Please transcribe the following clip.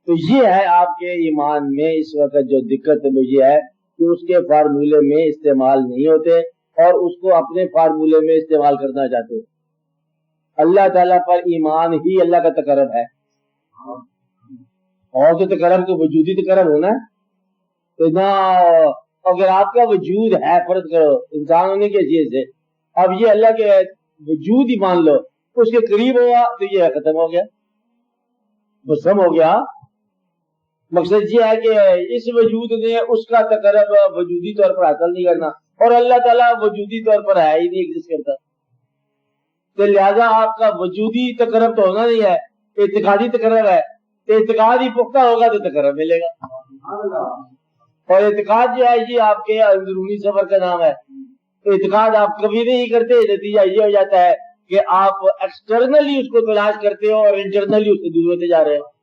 तो ये है आपके ईमान में इस वक्त जो दिक्कत मुझे है कि उसके फार्मूले में इस्तेमाल नहीं होते और उसको अपने फार्मूले में इस्तेमाल करना चाहते हो। अल्लाह ताला पर ईमान ही अल्लाह का तकरब है, और तो तकरब के वजूदी तकरब होना है। तो ना अगर आपका वजूद है, फर्ज करो इंसान होने की हैसियत से, अब ये अल्लाह के वजूद ही मान लो, उसके करीब हुआ तो ये खत्म हो गया, मुसम हो गया। मकसद ये है कि इस वजूद ने उसका तकरब वजूदी तौर पर हासिल नहीं करना, और अल्लाह ताला वजूदी तौर पर है ही नहीं, एग्जिस्ट करता। तो लिहाजा आपका वजूदी तकरब तो होना नहीं है, इत्तिकादी तकरब है। तो इत्तिकाद ही पुख्ता होगा तो तकरब मिलेगा। और इत्तिकाद जो है ये आपके अंदरूनी सफर का नाम है। तो इत्तिकाद आप कभी नहीं करते, नतीजा ये हो जाता है कि आप एक्सटर्नली उसको तलाश करते हो और इंटरनली उससे दूर होते जा रहे हो।